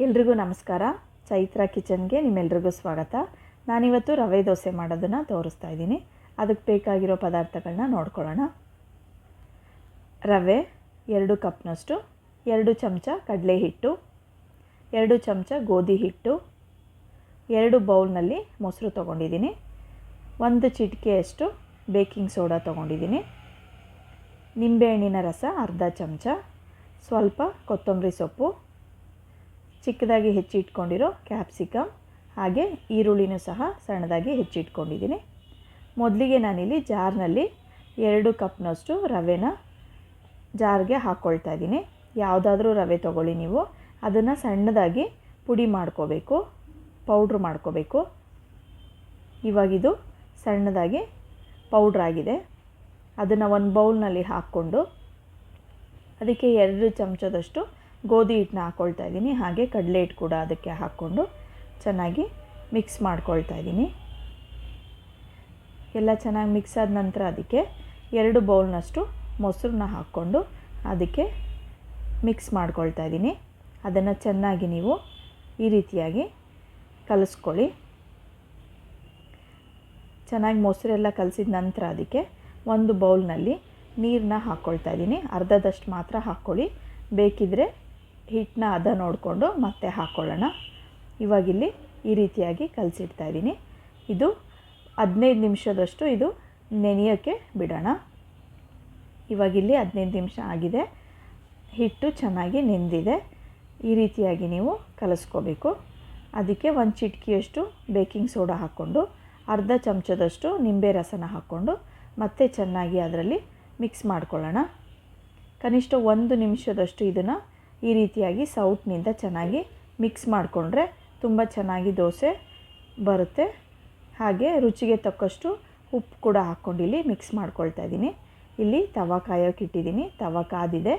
ಎಲ್ರಿಗೂ ನಮಸ್ಕಾರ. ಚೈತ್ರ ಕಿಚನ್ಗೆ ನಿಮ್ಮೆಲ್ರಿಗೂ ಸ್ವಾಗತ. ನಾನಿವತ್ತು ರವೆ ದೋಸೆ ಮಾಡೋದನ್ನು ತೋರಿಸ್ತಾ ಇದ್ದೀನಿ. ಅದಕ್ಕೆ ಬೇಕಾಗಿರೋ ಪದಾರ್ಥಗಳನ್ನ ನೋಡ್ಕೊಳ್ಳೋಣ. ರವೆ 2 ಕಪ್ನಷ್ಟು, 2 ಚಮಚ ಕಡಲೆ ಹಿಟ್ಟು, 2 ಚಮಚ ಗೋಧಿ ಹಿಟ್ಟು, 2 ಬೌಲ್ನಲ್ಲಿ ಮೊಸರು ತೊಗೊಂಡಿದ್ದೀನಿ, 1 ಚಿಟಿಕೆಯಷ್ಟು ಬೇಕಿಂಗ್ ಸೋಡಾ ತೊಗೊಂಡಿದ್ದೀನಿ, ನಿಂಬೆಹಣ್ಣಿನ ರಸ ಅರ್ಧ ಚಮಚ, ಸ್ವಲ್ಪ ಕೊತ್ತಂಬರಿ ಸೊಪ್ಪು, ಚಿಕ್ಕದಾಗಿ ಹೆಚ್ಚಿಟ್ಕೊಂಡಿರೋ ಕ್ಯಾಪ್ಸಿಕಮ್, ಹಾಗೆ ಈರುಳ್ಳಿನೂ ಸಹ ಸಣ್ಣದಾಗಿ ಹೆಚ್ಚಿಟ್ಕೊಂಡಿದ್ದೀನಿ. ಮೊದಲಿಗೆ ನಾನಿಲ್ಲಿ ಜಾರ್ನಲ್ಲಿ 2 ಕಪ್ನಷ್ಟು ರವೆನ ಜಾರ್ಗೆ ಹಾಕ್ಕೊಳ್ತಾ ಇದ್ದೀನಿ. ಯಾವುದಾದ್ರೂ ರವೆ ತೊಗೊಳ್ಳಿ ನೀವು. ಅದನ್ನು ಸಣ್ಣದಾಗಿ ಪುಡಿ ಮಾಡ್ಕೋಬೇಕು, ಪೌಡ್ರ್ ಮಾಡ್ಕೋಬೇಕು. ಇವಾಗಿದು ಸಣ್ಣದಾಗಿ ಪೌಡ್ರಾಗಿದೆ. ಅದನ್ನು ಒಂದು ಬೌಲ್ನಲ್ಲಿ ಹಾಕ್ಕೊಂಡು ಅದಕ್ಕೆ 2 ಚಮಚದಷ್ಟು ಗೋಧಿ ಹಿಟ್ಟನ್ನ ಹಾಕ್ಕೊಳ್ತಾ ಇದ್ದೀನಿ. ಹಾಗೆ ಕಡಲೆ ಹಿಟ್ಟು ಕೂಡ ಅದಕ್ಕೆ ಹಾಕ್ಕೊಂಡು ಚೆನ್ನಾಗಿ ಮಿಕ್ಸ್ ಮಾಡ್ಕೊಳ್ತಾ ಇದ್ದೀನಿ. ಎಲ್ಲ ಚೆನ್ನಾಗಿ ಮಿಕ್ಸ್ ಆದ ನಂತರ ಅದಕ್ಕೆ 2 ಬೌಲ್ನಷ್ಟು ಮೊಸರನ್ನ ಹಾಕ್ಕೊಂಡು ಅದಕ್ಕೆ ಮಿಕ್ಸ್ ಮಾಡ್ಕೊಳ್ತಾ ಇದ್ದೀನಿ. ಅದನ್ನು ಚೆನ್ನಾಗಿ ನೀವು ಈ ರೀತಿಯಾಗಿ ಕಲಿಸ್ಕೊಳ್ಳಿ. ಚೆನ್ನಾಗಿ ಮೊಸರೆಲ್ಲ ಕಲಸಿದ ನಂತರ ಅದಕ್ಕೆ 1 ಬೌಲ್ನಲ್ಲಿ ನೀರನ್ನ ಹಾಕ್ಕೊಳ್ತಾ ಇದ್ದೀನಿ. ಅರ್ಧದಷ್ಟು ಮಾತ್ರ ಹಾಕ್ಕೊಳ್ಳಿ, ಬೇಕಿದ್ದರೆ ಹಿಟ್ಟನ್ನ ಹದ ನೋಡಿಕೊಂಡು ಮತ್ತೆ ಹಾಕ್ಕೊಳ್ಳೋಣ. ಇವಾಗಿಲ್ಲಿ ಈ ರೀತಿಯಾಗಿ ಕಲಸಿಡ್ತಾ ಇದ್ದೀನಿ. ಇದು 15 ನಿಮಿಷದಷ್ಟು ಇದು ನೆನೆಯೋಕ್ಕೆ ಬಿಡೋಣ. ಇವಾಗಿಲ್ಲಿ 15 ನಿಮಿಷ ಆಗಿದೆ. ಹಿಟ್ಟು ಚೆನ್ನಾಗಿ ನೆಂದಿದೆ. ಈ ರೀತಿಯಾಗಿ ನೀವು ಕಲಿಸ್ಕೋಬೇಕು. ಅದಕ್ಕೆ 1 ಚಿಟಿಕೆಯಷ್ಟು ಬೇಕಿಂಗ್ ಸೋಡಾ ಹಾಕ್ಕೊಂಡು ಅರ್ಧ ಚಮಚದಷ್ಟು ನಿಂಬೆ ರಸನ ಹಾಕ್ಕೊಂಡು ಮತ್ತೆ ಚೆನ್ನಾಗಿ ಅದರಲ್ಲಿ ಮಿಕ್ಸ್ ಮಾಡ್ಕೊಳ್ಳೋಣ. ಕನಿಷ್ಠ 1 ನಿಮಿಷದಷ್ಟು ಇದನ್ನು ಈ ರೀತಿಯಾಗಿ ಸೌಟ್ನಿಂದ ಚೆನ್ನಾಗಿ ಮಿಕ್ಸ್ ಮಾಡಿಕೊಂಡ್ರೆ ತುಂಬ ಚೆನ್ನಾಗಿ ದೋಸೆ ಬರುತ್ತೆ. ಹಾಗೆ ರುಚಿಗೆ ತಕ್ಕಷ್ಟು ಉಪ್ಪು ಕೂಡ ಹಾಕ್ಕೊಂಡು ಇಲ್ಲಿ ಮಿಕ್ಸ್ ಮಾಡ್ಕೊಳ್ತಾ ಇದ್ದೀನಿ. ಇಲ್ಲಿ ತವಾ ಕಾಯೋಕೆ ಇಟ್ಟಿದ್ದೀನಿ. ತವಾ ಕಾದಿದೆ.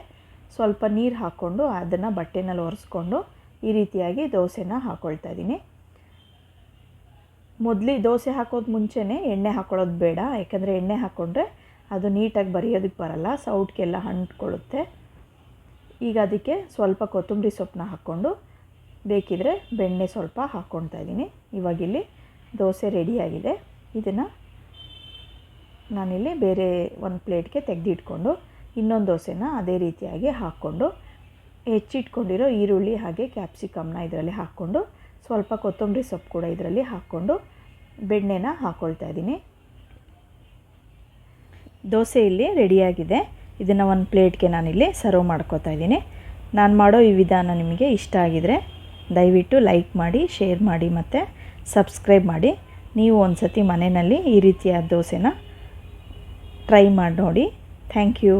ಸ್ವಲ್ಪ ನೀರು ಹಾಕ್ಕೊಂಡು ಅದನ್ನು ಬಟ್ಟೆನಲ್ಲಿ ಒರೆಸ್ಕೊಂಡು ಈ ರೀತಿಯಾಗಿ ದೋಸೆನ ಹಾಕ್ಕೊಳ್ತಾ ಇದ್ದೀನಿ. ದೋಸೆ ಹಾಕೋದು ಮುಂಚೆನೇ ಎಣ್ಣೆ ಹಾಕ್ಕೊಳ್ಳೋದು ಬೇಡ, ಯಾಕಂದರೆ ಎಣ್ಣೆ ಹಾಕ್ಕೊಂಡ್ರೆ ಅದು ನೀಟಾಗಿ ಬರಿಯೋದಕ್ಕೆ ಬರಲ್ಲ, ಸೌಟ್ಗೆಲ್ಲ ಅಂಟ್ಕೊಳ್ಳುತ್ತೆ. ಈಗ ಅದಕ್ಕೆ ಸ್ವಲ್ಪ ಕೊತ್ತಂಬರಿ ಸೊಪ್ಪನ್ನ ಹಾಕ್ಕೊಂಡು ಬೇಕಿದ್ರೆ ಬೆಣ್ಣೆ ಸ್ವಲ್ಪ ಹಾಕ್ಕೊಳ್ತಾ ಇದ್ದೀನಿ. ಇವಾಗಿಲ್ಲಿ ದೋಸೆ ರೆಡಿಯಾಗಿದೆ. ಇದನ್ನು ನಾನಿಲ್ಲಿ ಬೇರೆ ಒಂದು ಪ್ಲೇಟ್ಗೆ ತೆಗೆದಿಟ್ಕೊಂಡು ಇನ್ನೊಂದು ದೋಸೆನ ಅದೇ ರೀತಿಯಾಗಿ ಹಾಕ್ಕೊಂಡು ಹೆಚ್ಚಿಟ್ಕೊಂಡಿರೋ ಈರುಳ್ಳಿ ಹಾಗೆ ಕ್ಯಾಪ್ಸಿಕಮ್ನ ಇದರಲ್ಲಿ ಹಾಕ್ಕೊಂಡು ಸ್ವಲ್ಪ ಕೊತ್ತಂಬರಿ ಸೊಪ್ಪು ಕೂಡ ಇದರಲ್ಲಿ ಹಾಕ್ಕೊಂಡು ಬೆಣ್ಣೆನ ಹಾಕ್ಕೊಳ್ತಾ ಇದ್ದೀನಿ. ದೋಸೆ ಇಲ್ಲಿ ರೆಡಿಯಾಗಿದೆ. ಇದನ್ನು ಒಂದು ಪ್ಲೇಟ್ಗೆ ನಾನಿಲ್ಲಿ ಸರ್ವ್ ಮಾಡ್ಕೋತಾ ಇದ್ದೀನಿ. ನಾನು ಮಾಡೋ ಈ ವಿಧಾನ ನಿಮಗೆ ಇಷ್ಟ ಆಗಿದರೆ ದಯವಿಟ್ಟು ಲೈಕ್ ಮಾಡಿ, ಶೇರ್ ಮಾಡಿ ಮತ್ತು ಸಬ್ಸ್ಕ್ರೈಬ್ ಮಾಡಿ. ನೀವು ಒಂದು ಸತಿ ಮನೆಯಲ್ಲಿ ಈ ರೀತಿಯ ದೋಸೆನ ಟ್ರೈ ಮಾಡಿ ನೋಡಿ. Thank you.